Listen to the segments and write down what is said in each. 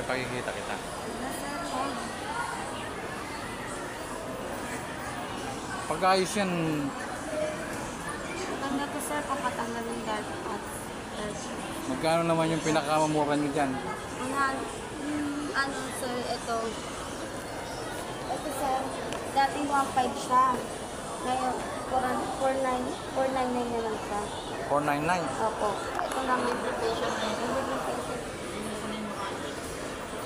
may pakikita kita. Pag-ayos yan, Maganda to sir, papatanggal yung dark spots. magkano naman yung pinakamamura nyo dyan? Ano sir, ito. Ito sir, dating 1.5 siya. Ngayon, 499 na lang siya. 499. Opo. Ito naman yung preparation.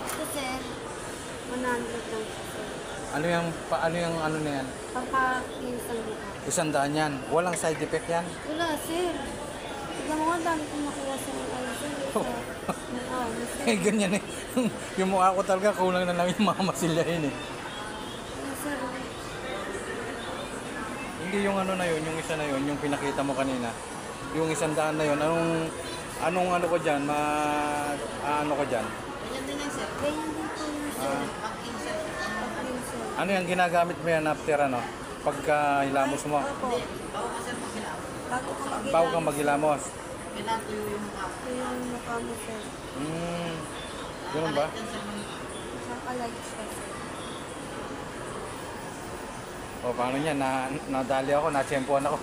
Ito sir, 100 lang siya sir. Ano yung ano na yan? Pagka-kinisang dito. 100 yan. Walang side effect yan. Wala sir. Tignan mo, ang dami kong nakuha sa ano sir. Sir. Eh, ganyan eh. Yung mukha ko talaga, kulang na lang yung mga masilyahin eh. Sir. Hindi yung ano na yun, yung isa na yun, yung pinakita mo kanina. Yung 100 na yun, anong ano ko dyan, ano ko dyan? Ganyan din lang sir. Ganyan din po yung sir. Pag-insert. Ano yung ginagamit mo yan after ano? Pagka hilamos mo? Opo. Bago kang maghilamos? Kailangan tuyo yung mukha. Tuyo yung mukha mo sir. Ganun ba? Nakalight siya sir. O paano yan? Nadali ako, natsempuan ako.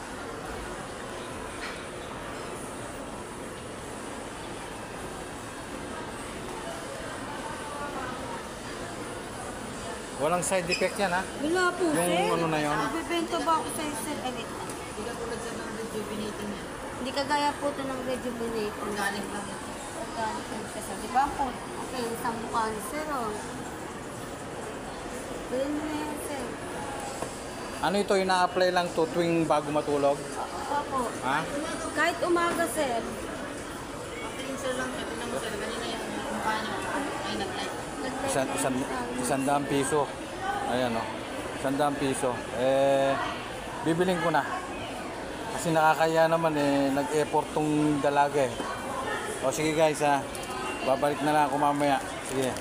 Walang side effect yan ha? Wala po Yung sir. ano na yun? Nagbibento ba ako sa sir? Wait. Hindi ka tulad sa mga rejuvenating niya. Hindi kagaya po ito ng rejuvenate. Organic lang ito. Organic lang siya sir. Diba po? Okay, isang mukha ni sir oh. Bilhin mo na yan sir. Ano ito, ina-apply lang to tuwing bago matulog? Opo. Ha? Kahit umaga sir. Pag-insert lang siya. Tingnan mo sir. Kanina yung mukha niyo. Ay, nag-light. Isang piso. Ayan o. 100 piso. Bibiling ko na. Kasi nakakaya naman nag-effort tong dalaga eh. O sige guys ha. Babalik na lang ako mamaya. Sige.